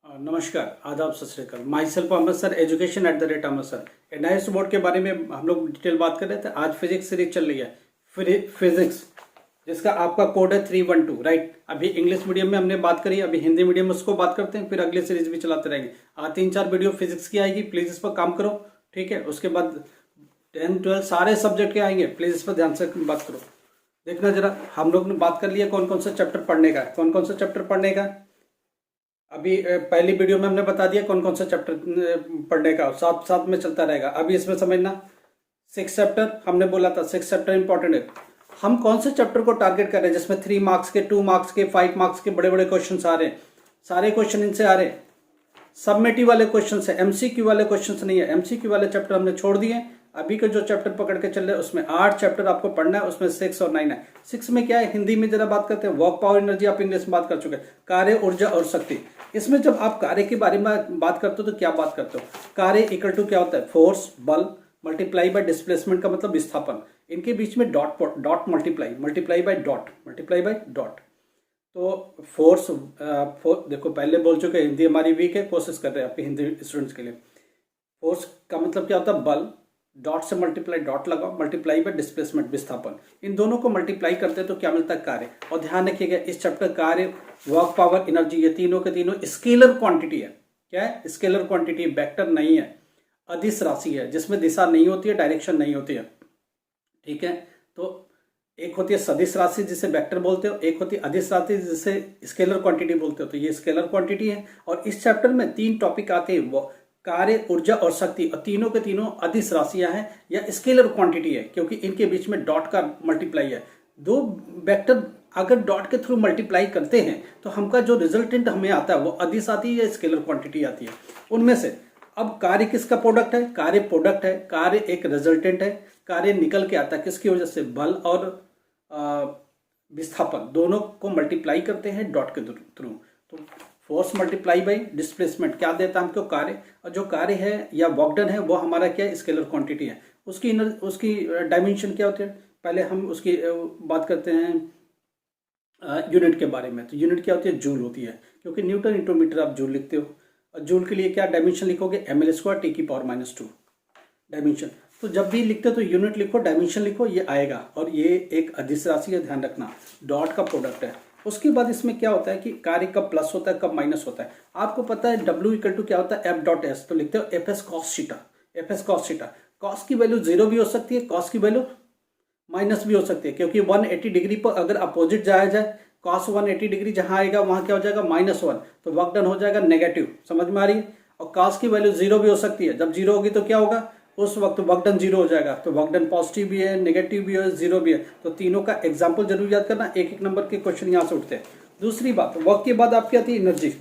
नमस्कार, आदाब, सत श्री अकाल। Myself Ahmad sir, education at the rate Ahmad sir. NIS board के बारे में हम लोग डिटेल बात कर रहे थे। आज फिजिक्स सीरीज चल रही है, फिजिक्स, जिसका आपका कोड है 312, राइट। अभी इंग्लिश मीडियम में हमने बात करी, अभी हिंदी मीडियम में उसको बात करते हैं, फिर अगली सीरीज भी चलाते रहेंगे। आज 3-4 वीडियो फिजिक्स की आएगी, प्लीज इस पर काम करो, ठीक है। उसके बाद 10, 12 सारे सब्जेक्ट के आएंगे, प्लीज इस पर ध्यान से बात करो। देखना जरा, हम लोग ने बात कर लिया कौन कौन सा चैप्टर पढ़ने का, कौन कौन सा चैप्टर पढ़ने का। अभी पहली वीडियो में हमने बता दिया कौन कौन सा चैप्टर पढ़ने का, साथ साथ में चलता रहेगा। अभी इसमें समझना, 6 चैप्टर हमने बोला था, 6 चैप्टर इंपॉर्टेंट है। हम कौन से चैप्टर को टारगेट कर रहे हैं जिसमें 3 मार्क्स के, 2 मार्क्स के, 5 मार्क्स के बड़े बड़े क्वेश्चन आ रहे हैं। सारे क्वेश्चन इनसे आ रहे हैं, सबमिटिव वाले क्वेश्चन है, एमसीक्यू वाले क्वेश्चन नहीं है। एमसीक्यू वाले चैप्टर हमने छोड़ दिए। अभी के जो चैप्टर पकड़ के चल रहे हैं उसमें 8 चैप्टर आपको पढ़ना है, उसमें 6 और 9 है। 6 में क्या है, हिंदी में जरा बात करते हैं। वर्क, पावर, एनर्जी आप इंग्लिश में बात कर चुके हैं। कार्य, ऊर्जा और शक्ति। इसमें जब आप कार्य के बारे में बात करते हो तो क्या बात करते हो? कार्य इक्वल टू क्या होता है? फोर्स, बल, मल्टीप्लाई बाय डिस्प्लेसमेंट का मतलब विस्थापन। इनके बीच में डॉट मल्टीप्लाई बाय डॉट। तो फोर्स, देखो पहले बोल चुके, हिंदी हमारी वीक है, कोशिश कर रहे हैं आपके हिंदी स्टूडेंट्स के लिए। फोर्स का मतलब क्या होता है? बल, डॉट से मल्टीप्लाई, डॉट लगाओ, मल्टीप्लाई बाय डिस्प्लेसमेंट, विस्थापन। इन दोनों को मल्टीप्लाई करते हैं तो क्या मिलता है? कार्य। और ध्यान रखिएगा, इस चैप्टर कार्य, वर्क, पावर, एनर्जी, ये तीनों के तीनों स्केलर क्वांटिटी है। क्या है? स्केलर क्वांटिटी, वेक्टर नहीं है, अदिश राशि है, जिसमें दिशा नहीं होती है, डायरेक्शन नहीं होती है, ठीक है। तो एक होती है सदिश राशि जिसे वेक्टर बोलते हो, एक होती है अदिश राशि जिसे स्केलर क्वांटिटी बोलते हो। तो ये स्केलर क्वांटिटी है। और इस चैप्टर में 3 टॉपिक आते हैं, वो कार्य, ऊर्जा और शक्ति। और तीनों के तीनों अदिश राशियां हैं या स्केलर क्वांटिटी है, क्योंकि इनके बीच में डॉट का मल्टीप्लाई है। दो वेक्टर अगर डॉट के थ्रू मल्टीप्लाई करते हैं तो हमका जो रिजल्टेंट हमें आता है वो अदिश आती है या स्केलर क्वांटिटी आती है, उनमें से। अब कार्य किसका प्रोडक्ट है? कार्य प्रोडक्ट है, कार्य एक रिजल्टेंट है। कार्य निकल के आता है किसकी वजह से? बल और विस्थापन दोनों को मल्टीप्लाई करते हैं डॉट के थ्रू। तो फोर्स मल्टीप्लाई बाई डिस्प्लेसमेंट क्या देता है हमको? कार्य। और जो कार्य है या वर्क डन है वो हमारा क्या है? स्केलर क्वांटिटी है। उसकी डायमेंशन क्या होती है? पहले हम उसकी बात करते हैं यूनिट के बारे में। तो यूनिट क्या होती है? जूल होती है, क्योंकि न्यूटन इंटू मीटर आप जूल लिखते हो। और जूल के लिए क्या डायमेंशन लिखोगे? ml² T⁻²। डायमेंशन तो जब भी लिखते हो तो यूनिट लिखो, डायमेंशन लिखो, ये आएगा। और ये एक अदिश राशि है, ध्यान रखना, डॉट का प्रोडक्ट है। उसके बाद इसमें क्या होता है कि कार्य कब प्लस होता है, कब माइनस होता है। आपको पता है W इक्वल टू क्या होता है? F.S। तो लिखते हो FS cos थीटा। कॉस की वैल्यू 0 भी हो सकती है, कॉस की वैल्यू माइनस भी हो सकती है, क्योंकि 180 डिग्री पर अगर अपोजिट जाया जाए, कॉस 180 डिग्री जहां आएगा वहां क्या हो जाएगा? -1। तो वर्क डन हो जाएगा नेगेटिव। समझ में आ रही है? और कॉस की वैल्यू 0 भी हो सकती है। जब 0 होगी तो क्या होगा? उस वक्त वर्क डन 0 हो जाएगा। तो वर्क डन पॉजिटिव भी है, नेगेटिव भी है, 0 भी है। तो तीनों का एग्जाम्पल जरूर याद करना, एक एक नंबर के क्वेश्चन यहाँ से उठते हैं। दूसरी बात, वर्क के बाद आपकी आती है एनर्जी।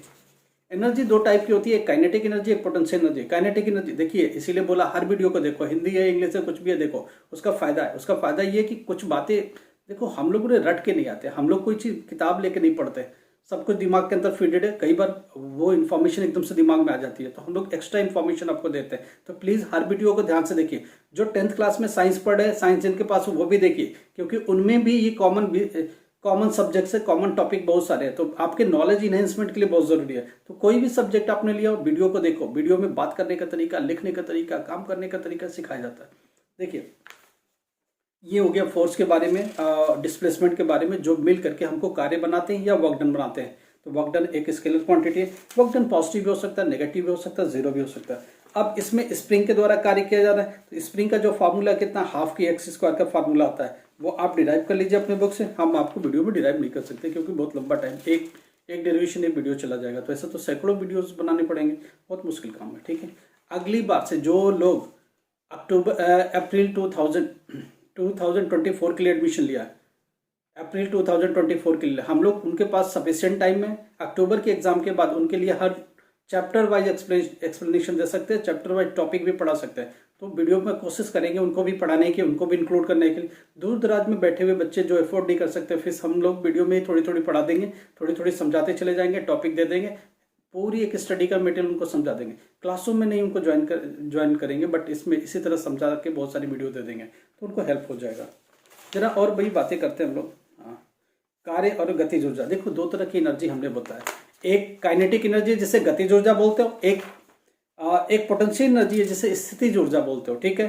एनर्जी 2 टाइप की होती है, काइनेटिक एनर्जी, एक पोटेंशियल एनर्जी। काइनेटिक एनर्जी देखिए, इसीलिए बोला हर वीडियो को देखो, हिंदी है, इंग्लिश है, कुछ भी है, देखो उसका फायदा है। उसका फायदा ये है कि कुछ बातें देखो हम लोग ने रट के नहीं आते, हम लोग कोई चीज किताब लेके नहीं पढ़ते, सब कुछ दिमाग के अंदर फीडेड है। कई बार वो इन्फॉर्मेशन एकदम से दिमाग में आ जाती है, तो हम लोग एक्स्ट्रा इन्फॉर्मेशन आपको देते हैं। तो प्लीज हर वीडियो को ध्यान से देखिए। जो 10th क्लास में साइंस पढ़े, साइंस जिनके पास वो भी देखिए, क्योंकि उनमें भी ये कॉमन सब्जेक्ट से कॉमन टॉपिक बहुत सारे हैं। तो आपके नॉलेज इनहेंसमेंट के लिए बहुत जरूरी है। तो कोई भी सब्जेक्ट आपने लिया, वीडियो को देखो, वीडियो में बात करने का तरीका, लिखने का तरीका, काम करने का तरीका सिखाया जाता है। देखिए, ये हो गया फोर्स के बारे में, डिस्प्लेसमेंट के बारे में, जो मिल करके हमको कार्य बनाते हैं या वर्क डन बनाते हैं। तो वर्क डन एक स्केलर क्वांटिटी है। वर्क डन पॉजिटिव भी हो सकता है, नेगेटिव भी हो सकता है, 0 भी हो सकता है। अब इसमें स्प्रिंग के द्वारा कार्य किया जा रहा है। तो स्प्रिंग का जो फार्मूला कितना, हाफ की x² का फार्मूला आता है, वो आप डिराइव कर लीजिए अपने बुक से। हम आपको वीडियो में डिराइव नहीं कर सकते, क्योंकि बहुत लंबा टाइम, एक डेरिवेशन एक वीडियो चला जाएगा। तो ऐसा तो सैकड़ों वीडियोस बनाने पड़ेंगे, बहुत मुश्किल काम है, ठीक है। अगली बार से जो लोग अप्रैल 2024 के लिए एडमिशन लिया है, अप्रैल 2024 के लिए, हम लोग उनके पास सफिशिएंट टाइम है। अक्टूबर के एग्जाम के बाद उनके लिए हर चैप्टर वाइज एक्सप्लेनेशन दे सकते हैं, चैप्टर वाइज टॉपिक भी पढ़ा सकते हैं। तो वीडियो में कोशिश करेंगे उनको भी पढ़ाने की, उनको भी इंक्लूड करने के लिए। दूर दराज में बैठे हुए बच्चे जो अफोर्ड नहीं कर सकते, फिर हम लोग वीडियो में थोड़ी थोड़ी पढ़ा देंगे, थोड़ी थोड़ी समझाते चले जाएंगे, टॉपिक दे देंगे, पूरी एक स्टडी का मटेरियल उनको समझा देंगे। क्लासरूम में नहीं उनको ज्वाइन करेंगे, बट इसमें इसी तरह समझा के बहुत सारी वीडियो दे देंगे, तो उनको हेल्प हो जाएगा। जरा और बड़ी बातें करते हैं हम लोग। कार्य और गतिज ऊर्जा। देखो, 2 तरह की एनर्जी हमने बताया। एक काइनेटिक एनर्जी है जिसे गतिज ऊर्जा बोलते हो, एक पोटेंशियल एनर्जी है जिसे स्थितिज ऊर्जा बोलते हो। ठीक है,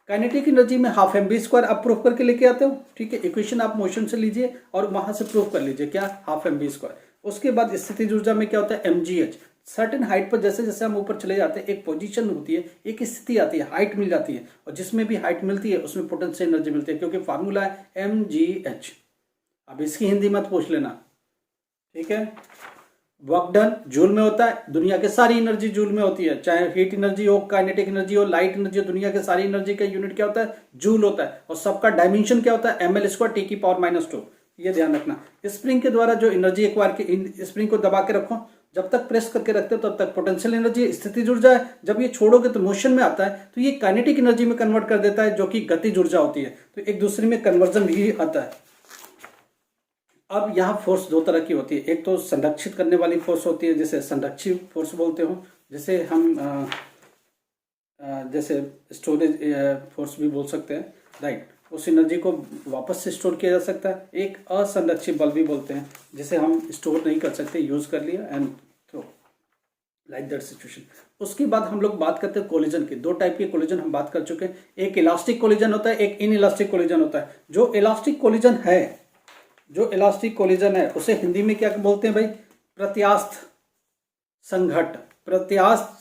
काइनेटिक एनर्जी में हाफ mv² आप प्रूफ करके लेके आते हो। ठीक है, इक्वेशन आप मोशन से लीजिए और वहां से प्रूफ कर लीजिए क्या, हाफ mv²। उसके बाद स्थितिज ऊर्जा में क्या होता है, mgh। सर्टेन हाइट पर जैसे जैसे हम ऊपर चले जाते हैं एक पोजीशन होती है, एक स्थिति आती है, हाइट मिल जाती है, और जिसमें भी हाइट मिलती है उसमें पोटेंशियल एनर्जी मिलती है, क्योंकि फार्मूला है mgh। अब इसकी हिंदी मत पूछ लेना। ठीक है, वर्क डन जूल में होता है, दुनिया के सारी एनर्जी जूल में होती है, चाहे हीट एनर्जी हो, काइनेटिक एनर्जी हो, लाइट एनर्जी हो, दुनिया के सारी एनर्जी का यूनिट क्या होता है, जूल होता है। और सबका डायमेंशन क्या होता है, ml² T⁻²। ये ध्यान रखना। स्प्रिंग के द्वारा जो एनर्जी एक्वायर की, स्प्रिंग को दबा के रखो, जब तक प्रेस करके रखते हो तब तक पोटेंशियल एनर्जी स्थितिज ऊर्जा है, जब ये छोड़ोगे तो मोशन में आता है तो ये काइनेटिक एनर्जी में कन्वर्ट कर देता है, जो कि गतिज ऊर्जा होती है। तो एक दूसरे में कन्वर्जन भी आता है। अब यहाँ फोर्स दो तरह की होती है, एक तो संरक्षित करने वाली फोर्स होती है जिसे संरक्षित फोर्स बोलते हो, जैसे हम जैसे स्टोरेज फोर्स भी बोल सकते हैं, राइट। उस एनर्जी को वापस से स्टोर किया जा सकता है। एक असंरक्षित बल भी बोलते हैं, जिसे हम स्टोर नहीं कर सकते, यूज कर लिया and throw, like that situation. उसके बाद हम लोग बात करते हैं कोलिजन की। दो टाइप के कोलिजन हम बात कर चुके हैं, एक इलास्टिक कोलिजन होता है, एक इन इलास्टिक कोलिजन होता है। जो इलास्टिक कोलिजन है उसे हिंदी में क्या बोलते हैं भाई, प्रत्यास्थ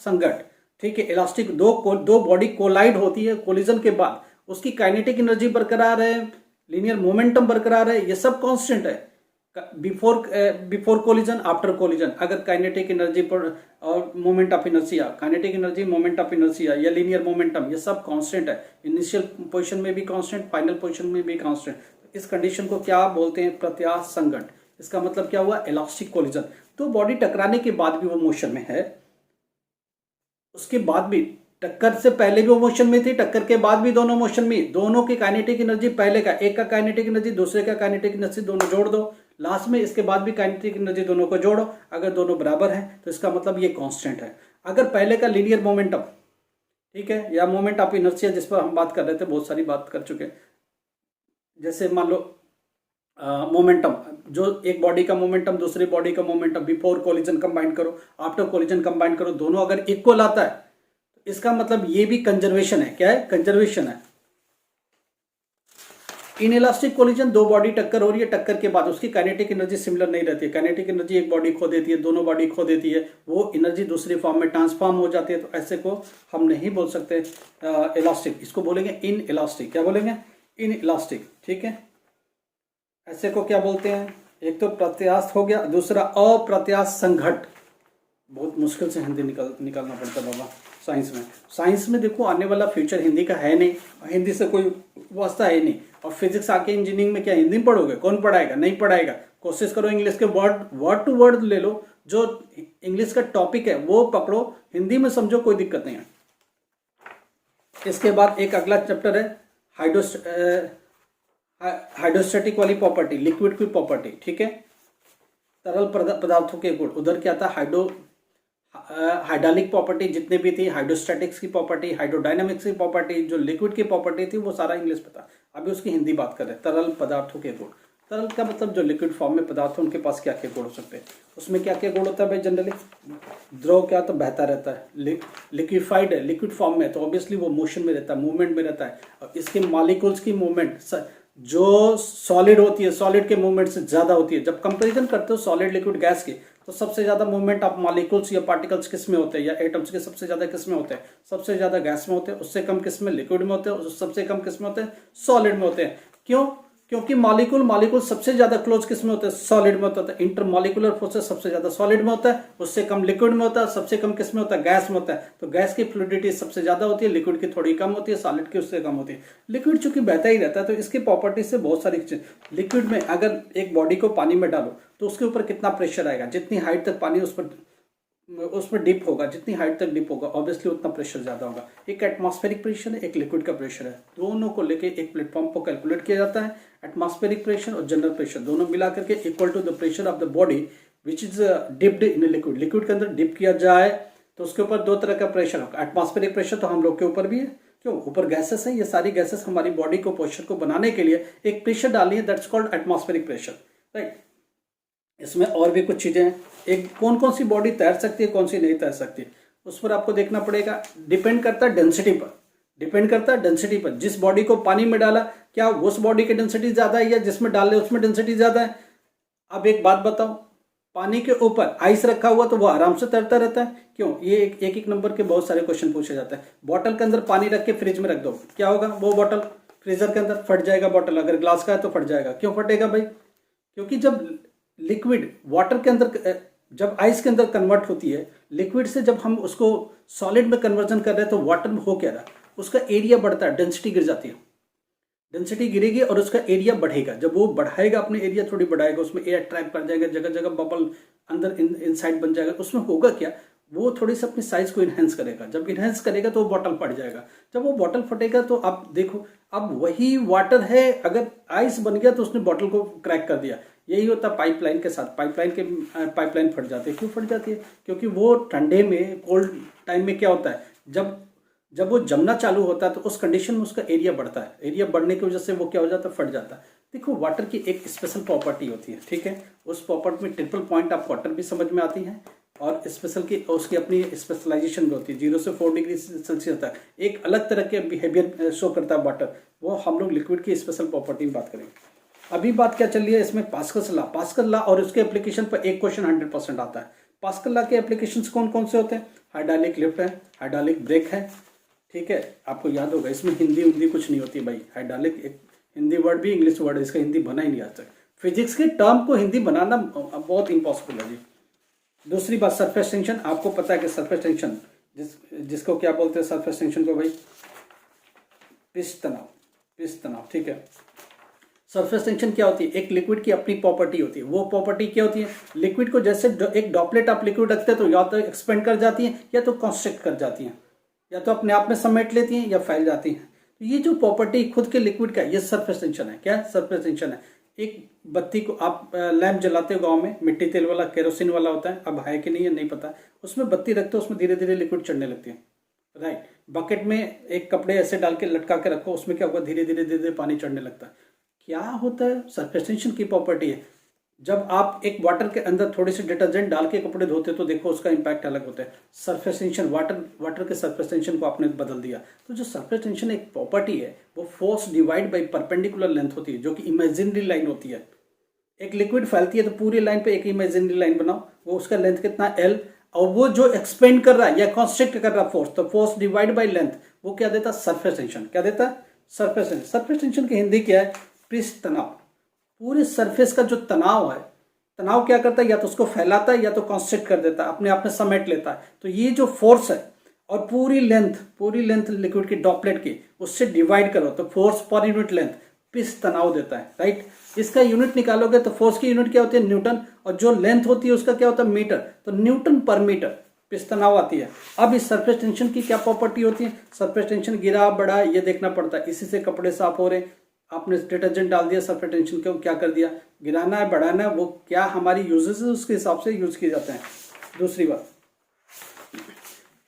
संघट। ठीक है, इलास्टिक दो बॉडी कोलाइड होती है, कोलिजन के बाद उसकी काइनेटिक एनर्जी बरकरार है, लीनियर मोमेंटम बरकरार है, ये सब कांस्टेंट है। बिफोर कोलिजन, आफ्टर कोलिजन, अगर काइनेटिक एनर्जी पर और moment of inertia, kinetic energy, moment of inertia या लीनियर मोमेंटम, ये सब कांस्टेंट है। इनिशियल पोजीशन में भी कांस्टेंट, फाइनल पोजीशन में भी कांस्टेंट। इस कंडीशन को क्या बोलते हैं, प्रत्यास्थ संघट। इसका मतलब क्या हुआ, इलास्टिक कोलिजन। तो बॉडी टकराने के बाद भी वो मोशन में है, उसके बाद भी, टक्कर से पहले भी वो मोशन में थी, टक्कर के बाद भी दोनों मोशन में। दोनों की काइनेटिक एनर्जी, पहले का एक का काइनेटिक एनर्जी, दूसरे का काइनेटिक एनर्जी, दोनों जोड़ दो लास्ट में, इसके बाद भी काइनेटिक एनर्जी, दोनों को जोड़ो। अगर दोनों बराबर हैं तो इसका मतलब ये कांस्टेंट है। अगर पहले का लीनियर मोमेंटम, ठीक है, या मोमेंट ऑफ इनर्शिया जिस पर हम बात कर रहे थे, बहुत सारी बात कर चुके, जैसे मान लो मोमेंटम, जो एक बॉडी का मोमेंटम दूसरी बॉडी का मोमेंटम, बिफोर कोलिजन कंबाइन करो, आफ्टर कोलिजन कंबाइन करो, दोनों अगर इक्वल आता है तो इसका मतलब ये भी कंजर्वेशन है। क्या है, कंजर्वेशन है। इन इलास्टिक कोलिजन, दो बॉडी टक्कर हो रही है, टक्कर के बाद उसकी काइनेटिक एनर्जी सिमिलर नहीं रहती है। काइनेटिक एनर्जी एक बॉडी खो देती है, दोनों बॉडी खो देती है, वो एनर्जी दूसरी फॉर्म में ट्रांसफॉर्म हो जाती है। तो ऐसे को हम नहीं बोल सकते इलास्टिक, इसको बोलेंगे इन इलास्टिक। क्या बोलेंगे, इन इलास्टिक। ठीक है, ऐसे को क्या बोलते हैं, एक तो प्रत्यास्थ हो गया, दूसरा अप्रत्यास्थ संघट। बहुत मुश्किल से हिंदी निकालना पड़ता है बाबा साइंस में देखो, आने वाला फ्यूचर हिंदी का है नहीं, हिंदी से कोई वास्ता है नहीं। और फिजिक्स आके इंजीनियरिंग में क्या हिंदी में पढ़ोगे, कौन पढ़ाएगा, नहीं पढ़ाएगा। कोशिश करो इंग्लिश के वर्ड टू वर्ड ले लो, जो इंग्लिश का टॉपिक है वो पकड़ो, हिंदी में समझो, कोई दिक्कत नहीं है। इसके बाद एक अगला चैप्टर है हाइड्रोस्टैटिक वाली प्रॉपर्टी, लिक्विड की प्रॉपर्टी। ठीक है, तरल पदार्थों के गुण। उधर क्या था, हाइड्रोलिक प्रॉपर्टी जितने भी थी, हाइड्रोस्टैटिक्स की प्रॉपर्टी, हाइड्रोडायनामिक्स की प्रॉपर्टी, जो लिक्विड की प्रॉपर्टी थी वो सारा इंग्लिश में था। अभी उसकी हिंदी बात कर रहे हैं, तरल पदार्थों के गुण। तरल का मतलब जो लिक्विड फॉर्म में पदार्थ उनके पास क्या क्या गुण हो सकते हैं, उसमें क्या क्या गुण होता है भाई। जनरली द्रव क्या तो बहता रहता है, लिक्विफाइड है, लिक्विड फॉर्म में, तो ऑब्वियसली वो मोशन में रहता है, मूवमेंट में रहता है। और इसके मॉलिक्यूल्स की मूवमेंट जो सॉलिड होती है, सॉलिड के मूवमेंट से ज्यादा होती है। जब कंपेरिजन करते हो सॉलिड लिक्विड गैस की, तो सबसे ज्यादा मूवमेंट ऑफ मॉलिक्यूल्स या पार्टिकल्स किस में होते हैं, या एटम्स के सबसे ज्यादा किस में होते हैं, सबसे ज्यादा गैस में होते हैं। उससे कम किस में, लिक्विड में होते हैं। सबसे कम किस में होते हैं, सॉलिड में होते हैं। क्यों, क्योंकि मॉलिक्यूल सबसे ज्यादा क्लोज किस में होता है, सॉलिड में होता है। इंटरमॉलिक्यूलर फोर्सेस सबसे ज्यादा सॉलिड में होता है, उससे कम लिक्विड में होता है, सबसे कम किस में होता है, गैस में होता है। तो गैस की फ्लूइडिटी सबसे ज्यादा होती है, लिक्विड की थोड़ी कम होती है, सॉलिड की उससे कम होती है। लिक्विड चूंकि बहता ही रहता है, तो इसकी प्रॉपर्टी से बहुत सारी चीज। लिक्विड में अगर एक बॉडी को पानी में डालो तो उसके ऊपर कितना प्रेशर आएगा, जितनी हाइट तक पानी उसमें डिप होगा, जितनी हाइट तक डिप होगा ऑब्वियसली उतना प्रेशर ज्यादा होगा। एक एटमॉस्फेरिक प्रेशर है, एक लिक्विड का प्रेशर है, दोनों को लेके एक प्लेटफॉर्म को कैलकुलेट किया जाता है। एटमॉस्फेरिक प्रेशर और जनरल प्रेशर दोनों मिला करके equal to the pressure of the body which is dipped in liquid. Liquid के अंदर डिप किया जाए तो उसके ऊपर दो तरह का प्रेशर होगा। एटमॉस्फेरिक प्रेशर तो हम लोग के ऊपर भी है, क्यों, ऊपर गैसेस है, ये सारी गैसेस हमारी बॉडी को पोस्चर को बनाने के लिए एक प्रेशर डालनी है, that's called atmospheric pressure, right. इसमें और भी कुछ चीज़ें हैं। एक कौन कौन सी बॉडी तैर सकती है, कौन सी नहीं तैर सकती, उस पर आपको देखना पड़ेगा। डिपेंड करता है डेंसिटी पर, डिपेंड करता है डेंसिटी पर। जिस बॉडी को पानी में डाला, क्या उस बॉडी की डेंसिटी ज़्यादा है या जिसमें डाल ले उसमें डेंसिटी ज़्यादा है। अब एक बात बताओ, पानी के ऊपर आइस रखा हुआ तो वो आराम से तैरता रहता है, क्यों? ये एक एक नंबर के बहुत सारे क्वेश्चन पूछे जाते हैं। बॉटल के अंदर पानी रख के फ्रिज में रख दो, क्या होगा? वो बॉटल फ्रीजर के अंदर फट जाएगा। बॉटल अगर ग्लास का है तो फट जाएगा। क्यों फटेगा भाई? क्योंकि जब लिक्विड वाटर के अंदर, जब आइस के अंदर कन्वर्ट होती है, लिक्विड से जब हम उसको सॉलिड में कन्वर्जन कर रहे हैं तो वाटर में हो क्या रहा, उसका एरिया बढ़ता है, डेंसिटी गिर जाती है। डेंसिटी गिरेगी और उसका एरिया बढ़ेगा। जब वो बढ़ाएगा, अपने एरिया थोड़ी बढ़ाएगा, उसमें एयर ट्रैप कर जाएगा, जगह जगह बबल अंदर इनसाइड बन जाएगा। उसमें होगा क्या, वो थोड़ी सी अपनी साइज को इन्हेंस करेगा। जब इन्हेंस करेगा तो वो बॉटल फट जाएगा। जब वो बॉटल फटेगा तो आप देखो, अब वही वाटर है, अगर आइस बन गया तो उसने बॉटल को क्रैक कर दिया। यही होता है पाइपलाइन के साथ। पाइपलाइन फट जाती है। क्यों फट जाती है? क्योंकि वो ठंडे में, कोल्ड टाइम में क्या होता है, जब वो जमना चालू होता है तो उस कंडीशन में उसका एरिया बढ़ता है। एरिया बढ़ने की वजह से वो क्या हो जाता है, फट जाता है। देखो, वाटर की एक स्पेशल प्रॉपर्टी होती है, ठीक है। उस प्रॉपर्टी में ट्रिपल पॉइंट ऑफ वाटर भी समझ में आती है और स्पेशल की उसकी अपनी स्पेशलाइजेशन भी होती है। 0 से 4 डिग्री सेल्सियस तक एक अलग तरह के बिहेवियर शो करता है वाटर। वो हम लोग लिक्विड की स्पेशल प्रॉपर्टी में बात करेंगे। अभी बात क्या चल रही है इसमें, पास्कल लॉ और उसके एप्लीकेशन पर एक क्वेश्चन 100% आता है। पास्कल लॉ के एप्लीकेशन कौन कौन से होते हैं? हाइड्रोलिक लिफ्ट है, हाइड्रोलिक ब्रेक है, ठीक है। आपको याद होगा, इसमें हिंदी कुछ नहीं होती भाई। हाइड्रोलिक एक हिंदी वर्ड भी इंग्लिश वर्ड है, इसका हिंदी बना ही नहीं आज तक। फिजिक्स के टर्म को हिंदी बनाना बहुत इम्पॉसिबल है जी। दूसरी बात, सरफेस टेंशन। आपको पता है कि सरफेस टेंशन जिसको क्या बोलते हैं, सरफेस टेंशन को भाई पिस तनाव, ठीक है। सरफेस टेंशन क्या होती है? एक लिक्विड की अपनी प्रॉपर्टी होती है। वो प्रॉपर्टी क्या होती है? लिक्विड को जैसे एक ड्रॉपलेट आप लिक्विड रखते हैं तो या तो एक्सपेंड कर जाती है या तो कॉन्स्ट्रिक्ट कर जाती है, या तो अपने आप में समेट लेती हैं या फैल जाती हैं। तो ये जो प्रॉपर्टी खुद के लिक्विड का, ये सरफेस टेंशन है। क्या सरफेस टेंशन है? एक बत्ती को आप लैंप जलाते हो गांव में, मिट्टी तेल वाला, केरोसिन वाला होता है, अब है कि नहीं है नहीं पता। उसमें बत्ती रखते हो, उसमें धीरे धीरे लिक्विड चढ़ने लगती है, राइट। बकेट में एक कपड़े ऐसे डाल के लटका के रखो, उसमें क्या होगा, धीरे धीरे धीरे धीरे पानी चढ़ने लगता है। क्या होता है? सरफेस टेंशन की प्रॉपर्टी है। जब आप एक वाटर के अंदर थोड़ी सी डिटर्जेंट डाल के कपड़े धोते तो देखो उसका इंपैक्ट अलग होता है। सरफेस टेंशन, वाटर के सरफेस टेंशन को आपने बदल दिया। तो जो सरफेस टेंशन एक प्रॉपर्टी है, वो force divide by perpendicular length होती है, जो कि इमेजिनरी लाइन होती है। एक लिक्विड फैलती है तो पूरी लाइन पे एक इमेजिनरी लाइन बनाओ, वो उसका लेंथ कितना, एल, और वो जो एक्सपेंड कर रहा है या कॉन्स्ट्रिक्ट कर रहा है फोर्स, तो फोर्स डिवाइड बाई लेंथ, वो क्या देता है? Surface tension. क्या देता है? Surface tension. सरफेस टेंशन की हिंदी क्या है? पृष्ठ तनाव। पूरे सरफेस का जो तनाव है, तनाव क्या करता है, या तो उसको फैलाता है या तो कॉन्स्ट्रिक्ट कर देता है, अपने आप में समेट लेता है। तो ये जो फोर्स है, और पूरी लेंथ लिक्विड की ड्रॉपलेट की, उससे डिवाइड करो तो फोर्स पर यूनिट लेंथ पृष्ठ तनाव देता है, राइट। इसका यूनिट निकालोगे तो फोर्स की यूनिट क्या होती है? न्यूटन, और जो लेंथ होती है उसका क्या होता है? मीटर। तो न्यूटन पर मीटर पृष्ठ तनाव आती है। अब इस सरफेस टेंशन की क्या प्रॉपर्टी होती है? सरफेस टेंशन गिरा बढ़ा ये देखना पड़ता है। इसी से कपड़े साफ हो रहे, आपने डिटर्जेंट डाल दिया, सरफेस टेंशन को क्या कर दिया? गिराना है, बढ़ाना है, वो क्या हमारी यूजेस है उसके हिसाब से यूज किए जाते हैं। दूसरी बात,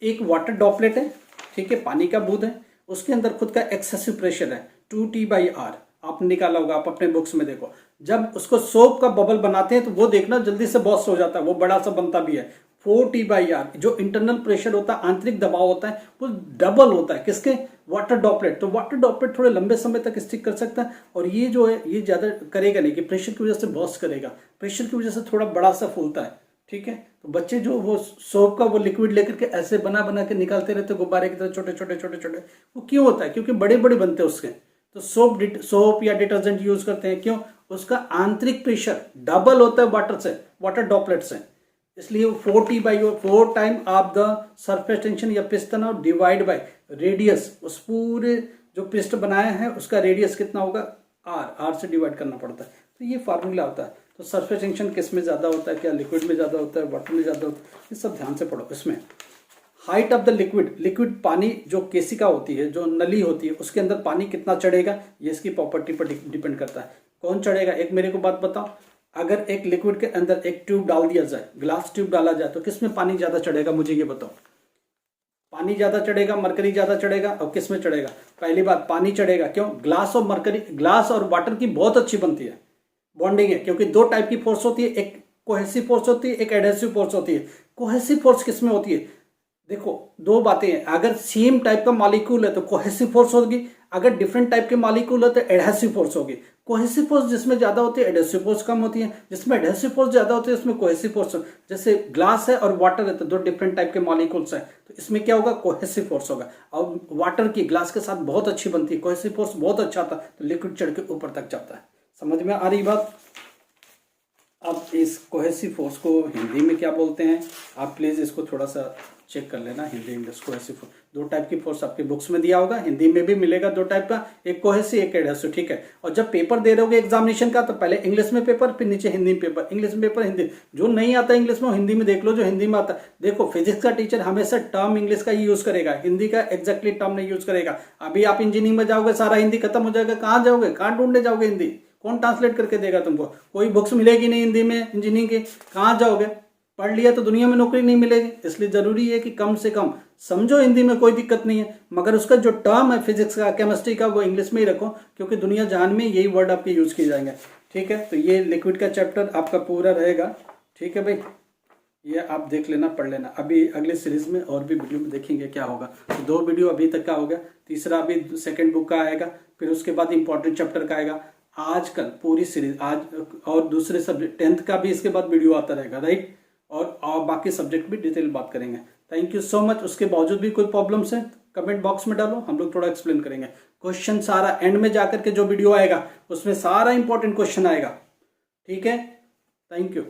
एक वाटर ड्रॉपलेट है, ठीक है, पानी का बूंद है, उसके अंदर खुद का एक्सेसिव प्रेशर है 2T/R। आपने निकाला होगा, आप अपने बुक्स में देखो। जब उसको सोप का बबल बनाते हैं तो वो देखना जल्दी से बॉस्ट हो जाता है, वो बड़ा सा बनता भी है। 4T/R जो इंटरनल प्रेशर होता है, आंतरिक दबाव होता है, वो डबल होता है किसके? Water droplet. तो वाटर ड्रॉपलेट थोड़े लंबे समय तक स्टिक कर सकता है, और ये जो है ये ज्यादा करेगा नहीं कि प्रेशर की वजह से बॉस्ट करेगा, प्रेशर की वजह से थोड़ा बड़ा सा फूलता है, ठीक है। तो बच्चे जो वो सोप का वो लिक्विड लेकर के ऐसे बना बना के निकालते रहते गुब्बारे की तरह, छोटे छोटे छोटे छोटे। वो क्यों होता है? क्योंकि बड़े बड़े बनते हैं उसके। तो सोप या डिटर्जेंट यूज करते हैं, क्यों? उसका आंतरिक प्रेशर डबल होता है वाटर से, वाटर ड्रॉपलेट से। इसलिए 4 time of the surface tension या पृष्ठ तनाव डिवाइड बाय रेडियस, उस पूरे जो पृष्ठ बनाया है उसका रेडियस कितना होगा? आर से डिवाइड करना पड़ता है। तो ये फार्मूला होता है। तो सरफेस टेंशन किस में ज्यादा होता है? क्या लिक्विड में ज्यादा होता है, वाटर में ज्यादा होता है? ये सब ध्यान से पढ़ो। इसमें हाइट ऑफ द लिक्विड पानी जो केसिका होती है, जो नली होती है, उसके अंदर पानी कितना चढ़ेगा, ये इसकी प्रॉपर्टी पर डिपेंड करता है। कौन चढ़ेगा? एक मेरे को बात बताओ, अगर एक लिक्विड के अंदर एक ट्यूब डाल दिया जाए, ग्लास ट्यूब डाला जाए, तो किस में पानी ज्यादा चढ़ेगा? मुझे ये बताओ। पानी ज्यादा चढ़ेगा, मरकरी ज्यादा चढ़ेगा, और किस में चढ़ेगा? पहली बात, पानी चढ़ेगा। क्यों? ग्लास और वाटर की बहुत अच्छी बनती है, बॉन्डिंग है, क्योंकि दो टाइप की फोर्स होती है, एक कोहेसिव फोर्स होती है, एक एडहेसिव फोर्स होती है। कोहेसिव फोर्स किसमें होती है? देखो दो बातें हैं, अगर सेम टाइप का मॉलिक्यूल है तो कोहेसिव फोर्स होगी, अगर डिफरेंट टाइप के मॉलिक्यूल है तो एडहेसिव फोर्स होगी। कोहेसिव फोर्स जिसमें ज्यादा होती है, एडहेसिव फोर्स कम होती है। जिसमें एडहेसिव फोर्स ज्यादा होती है उसमें कोहेसिव फोर्स। जैसे ग्लास है और वाटर है तो दो डिफरेंट टाइप के मॉलिक्यूल्स हैं, तो इसमें क्या होगा? कोहेसिव फोर्स होगा। और वाटर की ग्लास के साथ बहुत अच्छी बनती है, कोहेसिव फोर्स बहुत अच्छा था, तो लिक्विड चढ़ के ऊपर तक जाता है। समझ में आ रही बात? अब इस कोहेसिव फोर्स को हिंदी में क्या बोलते हैं, आप प्लीज इसको थोड़ा सा चेक कर लेना। हिंदी इंग्लिश कोहेसिव फोर्स, दो टाइप की फोर्स आपके बुक्स में दिया होगा, हिंदी में भी मिलेगा दो टाइप का, एक कोहेसिव एक एडहेसिव, ठीक है। और जब पेपर दे रहे हो एग्जामिनेशन का तो पहले इंग्लिश में पेपर, फिर नीचे हिंदी में पेपर, इंग्लिश में पेपर हिंदी। जो नहीं आता इंग्लिश में हिंदी में देख लो, जो हिंदी में आता। देखो फिजिक्स का टीचर हमेशा टर्म इंग्लिश का ही यूज करेगा, हिंदी का एग्जैक्टली टर्म नहीं यूज करेगा। अभी आप इंजीनियरिंग में जाओगे सारा हिंदी खत्म हो जाएगा, कहाँ जाओगे, कहाँ ढूंढने जाओगे हिंदी? कौन ट्रांसलेट करके देगा तुमको? कोई बुक्स मिलेगी नहीं हिंदी में इंजीनियरिंग की, कहाँ जाओगे? पढ़ लिया तो दुनिया में नौकरी नहीं मिलेगी। इसलिए जरूरी है कि कम से कम समझो हिंदी में, कोई दिक्कत नहीं है, मगर उसका जो टर्म है फिजिक्स का केमिस्ट्री का वो इंग्लिश में ही रखो, क्योंकि दुनिया जहान में यही वर्ड आपके यूज किए जाएंगे, ठीक है। तो ये लिक्विड का चैप्टर आपका पूरा रहेगा, ठीक है भाई, ये आप देख लेना, पढ़ लेना। अभी अगले सीरीज में और भी वीडियो में देखेंगे क्या होगा। तो दो वीडियो अभी तक का हो गया, तीसरा अभी सेकेंड बुक का आएगा, फिर उसके बाद इंपॉर्टेंट चैप्टर का आएगा। आजकल पूरी सीरीज आज और दूसरे सब्जेक्ट 10th का भी इसके बाद वीडियो आता रहेगा, राइट। और बाकी सब्जेक्ट भी डिटेल बात करेंगे। Thank you so much. उसके बावजूद भी कोई प्रॉब्लम्स है कमेंट बॉक्स में डालो, हम लोग थोड़ा एक्सप्लेन करेंगे। क्वेश्चन सारा एंड में जाकर के जो वीडियो आएगा उसमें सारा इंपॉर्टेंट क्वेश्चन आएगा, ठीक है। Thank you.